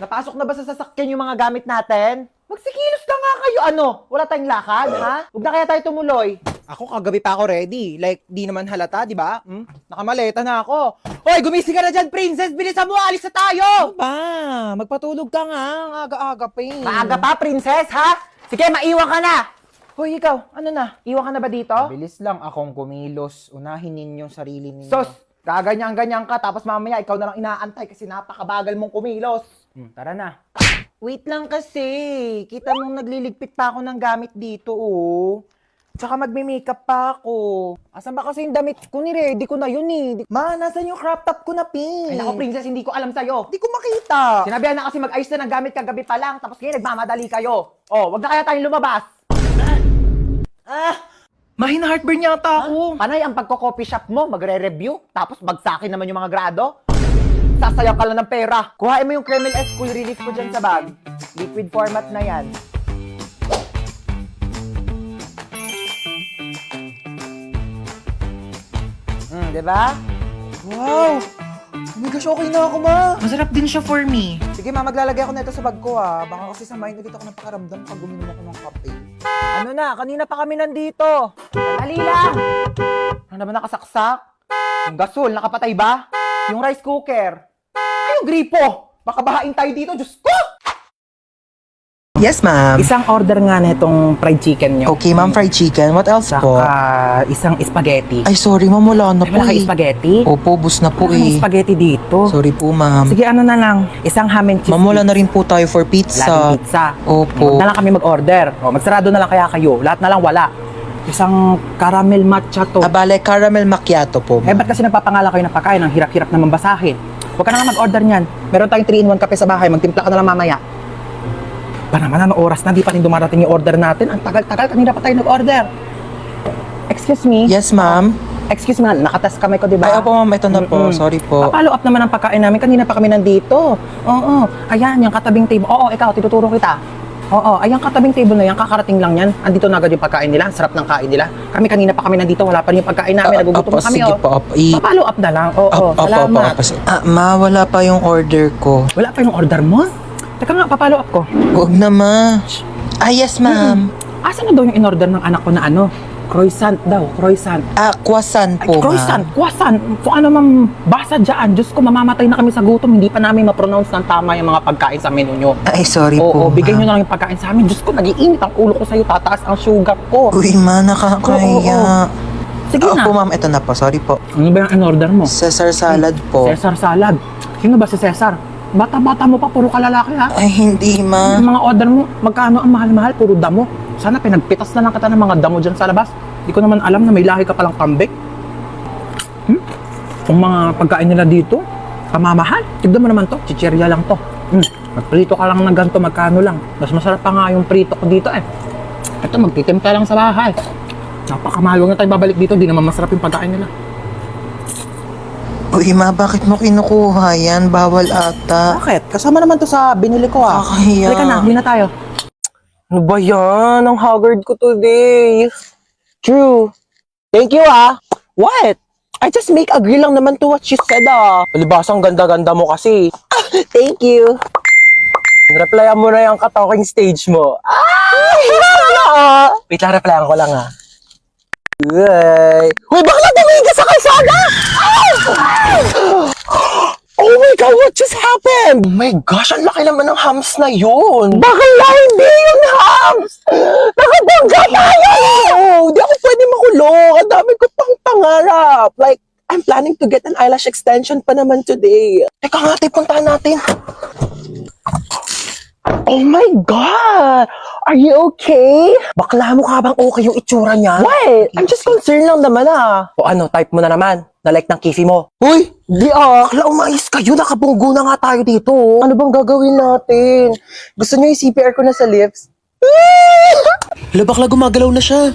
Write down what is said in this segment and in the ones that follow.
Napasok na ba sa sasakyan yung mga gamit natin? Magsikilos na nga kayo, ano? Wala tayong lakad, ha? Huwag na kaya tayo tumuloy. Ako kagabi pa ako ready. Like, di naman halata, di ba? Nakamaleta na ako. Hoy, gumising ka na dyan, princess! Bilisan mo, alis na tayo! Ano ba? Magpatulog ka nga. Ang aga-aga pa eh. Maaga pa, princess, ha? Sige, maiwan ka na! Hoy, ikaw, ano na? Iwan ka na ba dito? Bilis lang akong kumilos. Unahin ninyong sarili ninyo. Sos, gaganyan-ganyan ka, tapos mamaya ikaw na lang inaantay kasi napakabagal mong kumilos. Tara na. Wait lang kasi. Kita mong nagliligpit pa ako ng gamit dito, oh. Tsaka magme-makeup pa ako. Asan ba kasi yung damit ko? Ni-ready ko na yun eh. Ma, nasan yung crop top ko na pink? Ay, naku, princess, hindi ko alam sa'yo. Di ko makita. Sinabihan na kasi mag-ayos na ng gamit kagabi pa lang, tapos ngayon nagmamadali kayo. Oh, wag na kaya tayong lumabas. Mahina heartburn yata ako. Panay ang pagko-copy shop mo, magre-review, tapos bagsakin naman yung mga grado. Sasayaw ka lang ng pera. Kuhain mo yung Kreml S Cool Relief ko dyan sa bag. Liquid format na yan. Diba? Wow! Oh my gosh, okay na ako, ma. Masarap din siya for me. Sige ma, maglalagay ako nito sa bag ko ha. Baka kasi samahin ulit ako ng pakaramdam pag guminom ako ng kape. Ano na, kanina pa kami nandito. Dali lang! Ano naman nakasaksak? Yung gasol, nakapatay ba? Yung rice cooker? Ay, yung gripo! Baka bahain tayo dito, Diyos ko! Yes, ma'am. Isang order nga na itong fried chicken nyo. Okay, ma'am, fried chicken. What else po? Saka isang spaghetti. Ay, sorry, ma'am. Wala na Ay, po wala kayo eh. spaghetti? Opo, bus na po Wala kang eh. spaghetti dito. Sorry po, ma'am. Sige, ano na lang. Isang ham and cheese. Ma'am, wala na rin po tayo for Wala pizza. din pizza. Opo. Huwag na lang kami mag-order. O, magsarado na lang kaya kayo. Lahat na lang wala. Isang caramel matcha to. Abale, caramel macchiato po, Eh, ma'am. ba't kasi nagpapangalan kayo ng pagkain? Ang hirap-hirap naman basahin. Huwag ka na nga mag-order niyan. Meron tayong 3-in-1 kape sa bahay. Magtimpla ka na lang mamaya. Pa naman, anong oras na? Di pa rin dumarating yung order natin. Ang tagal-tagal. Kanina pa tayo nag-order. Excuse me? Yes, ma'am. Excuse me, nakatest kamay ko, di ba? Ay, opo, ma'am. Ito na po. Mm-mm. Sorry po. Follow up naman ang pagkain namin. Kanina pa kami nandito. Oo. Ayan, yung katabing table. Oo, ikaw, tinuturo kita. Oo, ayan katabing table na yan. Kakarating lang yan. Andito na agad yung pagkain nila. Ang sarap ng kain nila. Kami kanina pa kami nandito. Wala pa rin yung pagkain namin. Nagugutom na kami. sige Oh. po. Opo. Follow up na lang. Oo, Opo, salamat. Ma, wala pa yung order ko. Wala pa yung order mo? Teka nga, papalo up ko. Huwag na, ma. Ah, yes, ma'am. Asan na daw yung in-order ng anak ko na ano? Croissant daw, croissant. Ah, croissant Ay, po, croissant, ma'am. croissant. Kung ano mang basa dyan, Diyos ko, mamamatay na kami sa gutom. Hindi pa namin ma-pronounce ng tama yung mga pagkain sa menu nyo. Ay, sorry Oo, po, bigay nyo ma'am. na lang yung pagkain sa amin. Diyos ko, nag-iinit ang ulo ko sa'yo. Tataas ang sugar ko. Uy, ma, nakakaya. Sige na. Opo, ma'am. Ito na po. Sorry po. Ano ba yung in-order mo? Caesar salad po. Cesar salad. Sino ba si Cesar? Bata-bata mo pa, puro kalalaki ha? Ay, hindi, ma. Yung mga order mo, magkano ang mahal-mahal? Puro damo. Sana pinagpitas na lang kita ng mga damo dyan sa labas. Hindi ko naman alam na may lahi ka palang kambing. Kung mga pagkain nila dito, kamamahal. Tignan mo naman to, chichirya lang to. Magprito ka lang ng ganito, magkano lang. Mas masarap pa nga yung prito ko dito eh. Ito, magtitimpla lang sa bahay. Napakamahal, huwag na tayo babalik dito, di naman masarap yung pagkain nila. Uy, ma, bakit mo kinukuha yan? Bawal ata. Bakit? Kasama naman to sa binili ko ah. Kakahiya. Halika na, huli na tayo. Ano ba yan? Ang haggard ko today. True. Thank you ah. What? I just make agree lang naman to what you said ah. Palibasang ganda-ganda mo kasi. Thank you. Replyan mo na yung ka-talking stage mo. Wait lang, replyan ko lang Uy, bakla tumigil sa kalsada! Oh my God, what just happened? Oh my gosh, ang laki naman ng hams na yun. Bakla, hindi yung hams! Nakabangga tayo! Di ako pwede makulong. Ang dami ko pang pangarap. Like, I'm planning to get an eyelash extension pa naman today. Teka nga, puntahan natin. Oh my God! Are you okay? Bakla mo ka bang okay yung itsura niya? What? I'm just concerned lang naman ah. O ano, type mo na naman. Na-like ng kifi mo. Uy! Di ah! Bakla, umayos kayo. Nakabunggo na nga tayo dito. Ano bang gagawin natin? Gusto niyo yung CPR ko na sa lips? Hala, bakla gumagalaw na siya.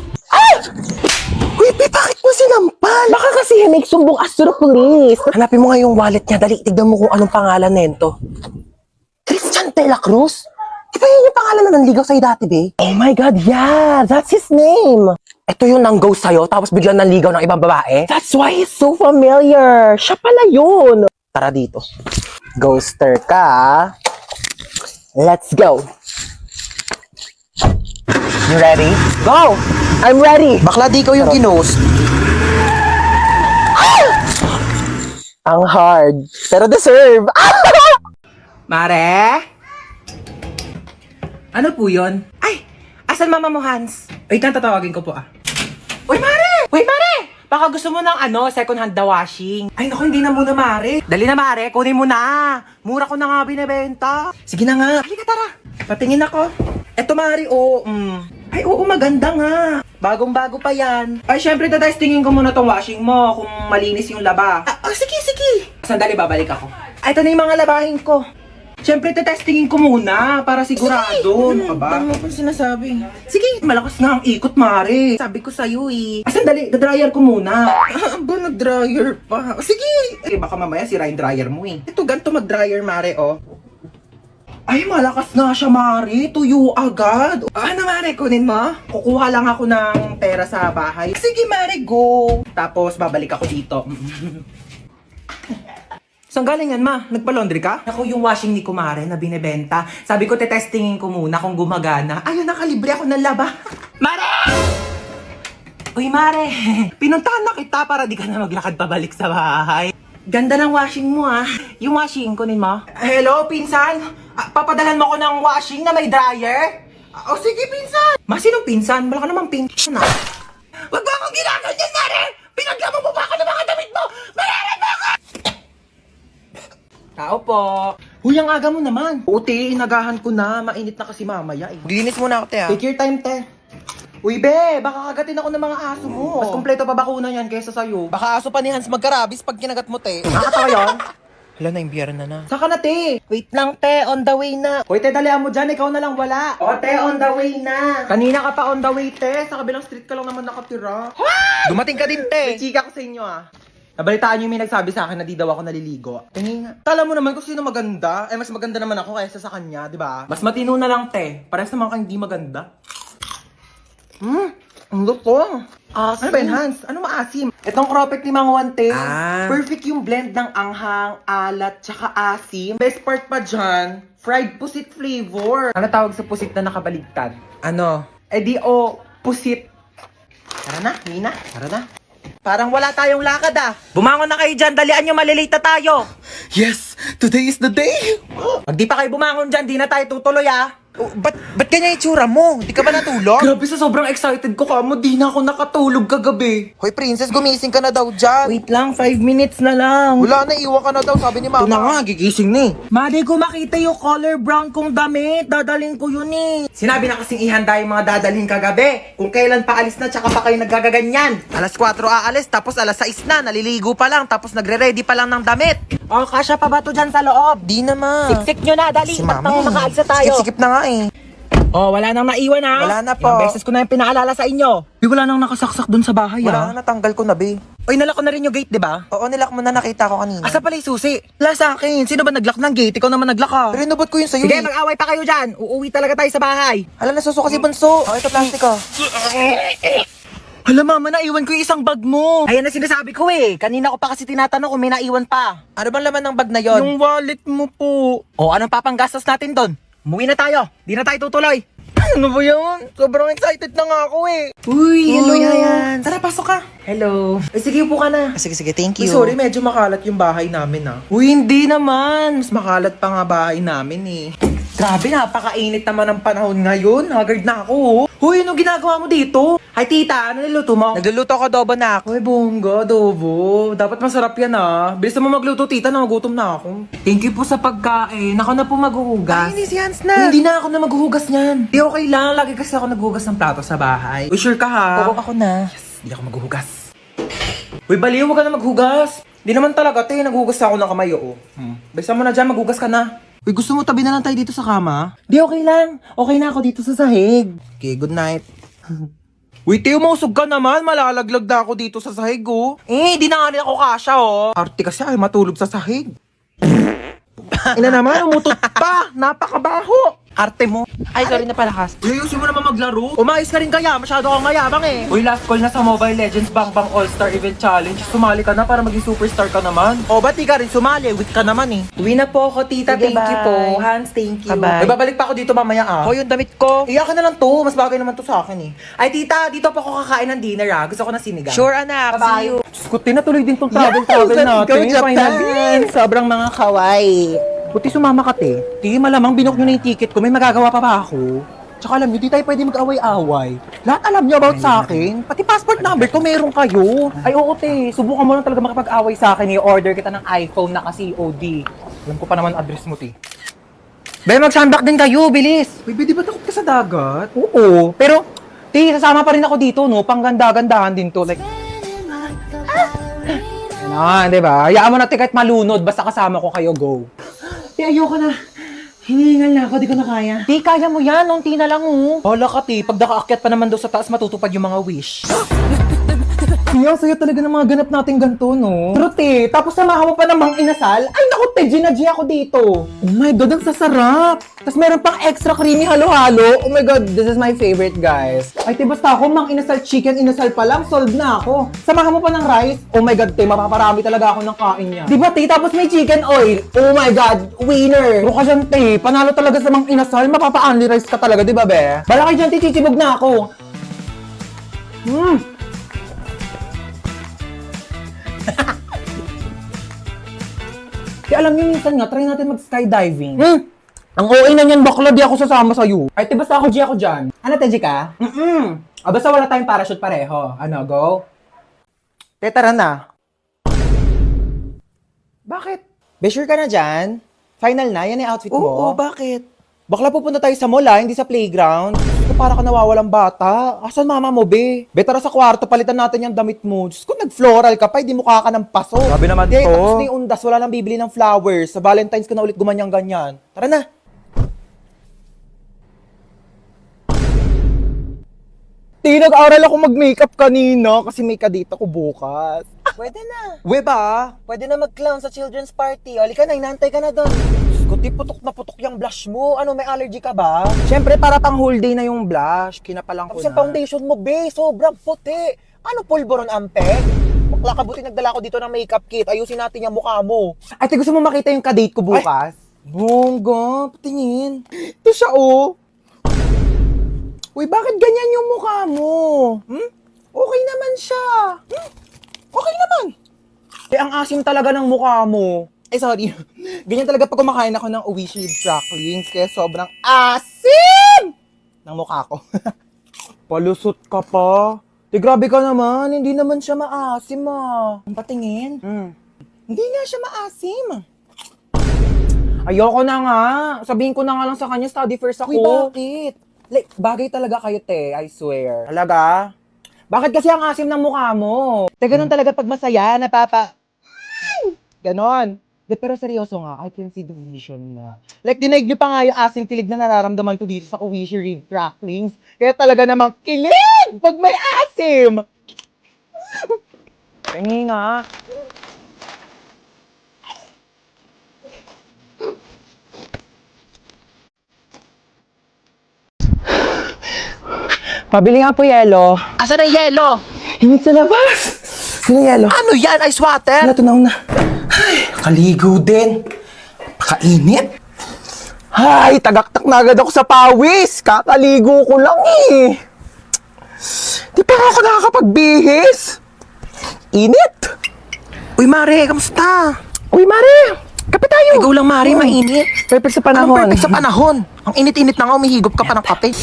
Uy, bakit mo sinampal? Baka kasi may sumbong astro police. Hanapin mo nga yung wallet niya. Dali, tignan mo kung anong pangalan nento. Christian De La Cruz? Di ba yun yung pangalan na nanligaw sa'yo dati, be? Oh my God, yeah! That's his name! Ito yung nang-ghost sa'yo, tapos biglang nanligaw ng ibang babae. That's why he's so familiar! Siya pala yun! Tara dito. Ghoster ka, ah. Let's go. You ready? Go! I'm ready! Bakla di ikaw yung ginost. Ang hard, pero deserve. Mare? Ano po yun? Ay! Asan mama mo, Hans? Wait lang, tatawagin ko po Uy, Mare! Wait, Mare! Baka gusto mo ng second hand na washing. Ay, naku, hindi na muna, Mare. Dali na, Mare. Kunin mo na. Mura ko na nga binibenta. Sige na nga. Halika, tara. Patingin ako. Eto, Mare, Ay, oo, maganda nga. Bagong-bago pa yan. Ay, syempre, tatestingin ko muna tong washing mo kung malinis yung laba. Sige, sige. Sandali, babalik ako. Ay, ito na yung mga labahin ko. Syempre, tetestingin ko muna para sigurado. Ano ka ba? Tama pa sinasabi. Sige, malakas nga ang ikot, Mare. Sabi ko sa'yo sandali, dryer ko muna. Ba, nag-dryer pa? Sige. Baka mamaya sira yung dryer mo Ito, ganito mag-dryer, Mare, Ay, malakas nga siya, Mare. Tuyo agad. Ano, Mare? Kunin mo? Kukuha lang ako ng pera sa bahay. Sige, Mare, go. Tapos, babalik ako dito. Saan galing yan, ma? Nagpa-laundry ka? Ako yung washing ni Kumare na binibenta. Sabi ko, tetestingin ko muna kung gumagana. Ayun, nakalibre ako ng laba. Mare! Uy, Mare. Pinuntahan na kita para di ka na maglakad pabalik sa bahay. Ganda ng washing mo, Yung washing, kunin mo. Hello, pinsan? Papadalan mo ko ng washing na may dryer? Sige, pinsan. Ma, sinong pinsan? Wala ka namang pinsan, Wag mo akong ginagawa dyan, Mare! Pinaglamo mo ba ako ng mga damit mo? Mare, bakit? Tao po. Huy, ang aga mo naman. Uti, inagahan ko na. Mainit na kasi mamaya Linis muna ako, te, Take your time, te. Uy, be, baka kagatin ako ng mga aso mo. Mas kompleto pa bakuna yan kaysa sa'yo. Baka aso pa ni Hans magkarabis pag kinagat mo, te. Nakakatawa yun? Hala, na-imbiyara na. Saka na, te. Wait lang, te. On the way na. Hoy, te, dalihan mo dyan. Ikaw na lang wala. O, te, on the way na. Kanina ka pa on the way, te. Sa kabilang street ka lang naman nakatira. Dumating ka din, May te. chika ko sa inyo, Nabalitaan niyo yung may nagsabi sa akin na di daw ako naliligo. Tingin nga. Kala mo naman kung sino maganda. Mas maganda naman ako kaysa sa kanya, di ba? Mas matino na lang, te. Parehas naman kang hindi maganda. Ang luto. Ano ba yun, Hans? Ano maasim? Itong cropek ni Mang Juan, te. Perfect yung blend ng anghang, alat, tsaka asim. Best part pa dyan, fried pusit flavor. Ano tawag sa pusit na nakabaligtad? Ano? Pusit. Tara na, Nina. Tara na. Parang wala tayong lakad, Bumangon na kayo dyan, dalian nyo, malilate na tayo. Yes! Today is the day! Pag di pa kayo bumangon dyan, di na tayo tutuloy, Ba't ganyan itsura mo? Di ka ba natulog? Grabe, sa sobrang excited ko kamo, di na ako nakatulog kagabi. Hoy, princess, gumising ka na daw dyan. Wait lang, 5 minutes na lang. Wala na, iwan ka na daw, sabi ni mama. Ito na nga, gigising ni. Madi ko makita yung color brown kong damit. Dadalhin ko yun Sinabi na kasing ihanda yung mga dadalhin kagabi. Kung kailan pa alis na, tsaka pa kayo nagagaganyan. Alas 4 aalis, tapos alas 6 na, naliligo pa lang, tapos nagre-ready pa lang ng damit. O, kasya pa ba to dyan sa loob? Di naman. Siksik nyo na, dali. Si Ba't mama nang makaalis na tayo? Sikip na nga Oh, wala nang naiwan Wala na po. Ilang beses ko na yung pinaalala sa inyo. Wala nang nakasaksak dun sa bahay Wala na, natanggal ko na, be. Oy, nalak ko na rin yung gate, di ba? Oo, nilak mo na, nakita ko kanina. Asa pala yung susi? Wala sa akin. Sino ba naglock ng gate? Ikaw naman naglock Pero inubot ko yun sa'yo, Sige, mag-away pa kayo dyan. Uuwi talaga tayo sa bahay. Hala, nasusuka si Bunso. Ito, plastic, Hala, mama, naiwan ko yung isang bag mo. Ayan na sinasabi ko Kanina ko pa kasi tinatanong kung may naiwan pa. Ano bang laman ng bag na yon? Yung wallet mo po. O, anong papanggastos natin doon? Umuwi na tayo. Di na tayo tutuloy. Ano ba yun? Sobrang excited na nga ako Uy, hello. Yayans. Tara, pasok ka. Hello. Ay, sige, upo ka na. Sige, thank Uy, you. sorry, medyo makalat yung bahay namin Uy, hindi naman. Mas makalat pa nga bahay namin Grabe, napakainit naman ang panahon ngayon. Haggard na ako Uy, ano ginagawa mo dito? Hi, tita. Ano niluto mo? Nagluluto ko adobo na ako. Uy, bongga, adobo. Dapat masarap yan Bilis mo magluto, tita. Nagugutom na ako. Thank you po sa pagkain. Ako na po maghuhugas. Ay, si Hans na. Hindi na ako na maghuhugas niyan. Di okay lang. Lagi kasi ako naghuhugas ng plato sa bahay. Uy, sure ka ha? Oo, ako na. Hindi ako maghuhugas. Uy, baliw, huwag ka na maghugas. Hindi naman talaga, te. Naghuhugas ako ng kamay, Bisa mo na dyan, maghugas ka na. Uy, gusto mo tabi na lang tayo dito sa kama? Di, okay lang. Okay na ako dito sa sahig. Okay, good night. Uy, Teo, mausog ka naman. Malalaglag na ako dito sa sahig, di na nga rin ako kasha, Arte kasi ay matulog sa sahig. Ina naman, umutot pa. Napakabaho. Arte mo. Ay, sorry na palakas. Uy, ayusin mo naman maglaro. Umayos ka rin kaya. Masyado kang mayabang eh. Uy, last call na sa Mobile Legends Bang Bang All-Star Event Challenge. Sumali ka na para maging superstar ka naman. O, ba't di ka rin sumali? Weak ka naman eh. Uwi na po ako, tita. Sige, Thank you bye. po. Hans, thank you. Bye-bye. Ay, babalik pa ako dito mamaya ah. O, yung damit ko. Iyakan na lang to. Mas bagay naman to sa akin eh. Ay, tita, dito pa ako kakain ng dinner ah. Gusto ko ng sinigang. Sure, anak. Bye-bye. See you. Skuti na tuloy din tong Yes, travel let's go, natin. Japan. Finally. Sobrang mga kawaii. Buti sumama ka, te. Di, malamang binook nyo na yung ticket ko. May magagawa pa ba ako? Tsaka alam nyo, di tayo pwede mag-away-away. Lahat alam nyo about sa akin. Pati passport number ko, meron kayo. Ay, oo, te. Subukan mo lang talaga makipag-away sa akin. I-order kita ng iPhone na COD. Alam ko pa naman address mo, te. Be, mag-sunback din kayo. Bilis. Uy, di ba takot ka sa dagat? Oo. Pero, te, sasama pa rin ako dito, no? Pangganda-gandahan din to. Like, ano, di ba? Hayaan mo na, te, kahit malunod. Basta kasama ko kayo, go. Te, ayoko na. Hinihingal na ako, di ko na kaya. Di, kaya mo yan. Unti na lang, oh. Hala ka, te. Pag nakaakyat pa naman daw sa taas, matutupad yung mga wish. Ang saya talaga ng mga ganap natin ganito, no? Pero, te, tapos samahan mo pa namang inasal? Ay, naku, te, G ako dito. Oh my God, ang sasarap. Tapos meron pang extra creamy halo-halo. Oh my God, this is my favorite, guys. Ay, te, basta ako, mang inasal chicken, inasal pa lang, solved na ako. Samahan mo pa ng rice. Oh my God, te, mapaparami talaga ako ng kain niya. Di ba, te, tapos may chicken oil. Oh my God, winner. Pero ka dyan, te, panalo talaga sa mang inasal, mapapa-only rice ka talaga, di ba, be? Bala kayo dyan, te, chichibog na ako. Kaya alam niyo, minsan nga, try natin mag-skydiving. Ang OA na niyan, bakla, di ako sasama sa'yo. Ay, te, basta ako, G ako dyan. Ano, te, G ka? Basta wala tayong parachute pareho. Ano, go? Te, tara na. Bakit? Be, sure ka na dyan? Final na? Yan yung outfit mo? Oo, bakit? Bakla pupunta tayo sa mall, hindi sa playground. Ito para ka nawawalang bata. Asan mama mo, be? Be, tara sa kwarto, palitan natin yung damit mo. Diyos ko, nag-floral ka pa, hindi mukha ka ng paso. Grabe naman Hindi, to. tapos na yung undas, wala nang bibili ng flowers. Sa Valentine's ka na ulit gumanyang-ganyan. Tara na. Te, nag-aral ako mag-makeup kanina kasi may kadate ako bukas. Pwede na. We ba? Pwede na mag-clown sa children's party. O, ka na, inantay ka na doon. Kuti, putok na putok yung blush mo. Ano, may allergy ka ba? Siyempre, para pang whole day na yung blush. Kinapalang ko Tapos na. yung foundation mo, be, sobrang puti. Ano, pulboron ampeg? Bakla ka, buti nagdala ko dito ng makeup kit. Ayusin natin yung mukha mo. Ay, te, gusto mo makita yung kadate ko bukas? Bongga, patingin. Ito siya, oh. Uy, bakit ganyan yung mukha mo? Okay naman siya. Okay naman. Eh, ang asim talaga ng mukha mo. Ay, sorry. Ganyan talaga pag kumakain ako ng Oishi cracklings. Kaya sobrang asim ng mukha ko. Palusot ka pa. Di, grabe ka naman. Hindi naman siya maasim, ah. Ang patingin. Hindi nga siya maasim. Ayoko na nga. Sabihin ko na nga lang sa kanya, study first ako. Uy, bakit? Like, bagay talaga kayo, te. I swear. Talaga? Bakit kasi ang asim ng mukha mo? Te, ganun talaga pag masaya, Ganon. De, pero seryoso nga, I can see the vision na. Like, dinaig niyo pa nga yung asim tilig na nararamdaman ko dito sa Oishi Reed Cracklings. Kaya talaga namang kilig pag may asim! Tingi nga. Pabili nga po yelo. Asan ang yelo? Hingi sa labas. Sino yelo? Ano yan? Ice water? Wala, tunaw na. Kaligo din. Kainit. Ay, tagaktak na agad ako sa pawis. Kakaligo ko lang eh. Di pa ako nakakapagbihis. Init. Uy, Mare, kamusta? Uy, Mare. Kape tayo. Ikaw lang, Mare, mainit. Perfect sa Anong panahon. perfect sa panahon? Ang init-init na nga, umihigop ka pa ng kape.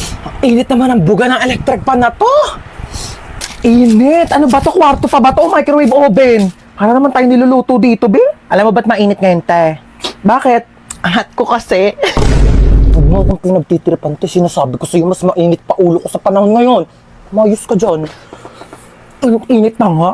Init naman ang buga ng electric pan na to. Init. Ano ba to? Kwarto pa ba to? Microwave oven. Para naman tayo niluluto dito, be. Alam mo ba't mainit ngayon, te? Bakit? Angat ko kasi. Huwag mo akong pinagtitiripan, te. Sinasabi ko sa'yo, mas mainit pa ulo ko sa panahon ngayon. Mayos ka dyan. Ang init na nga.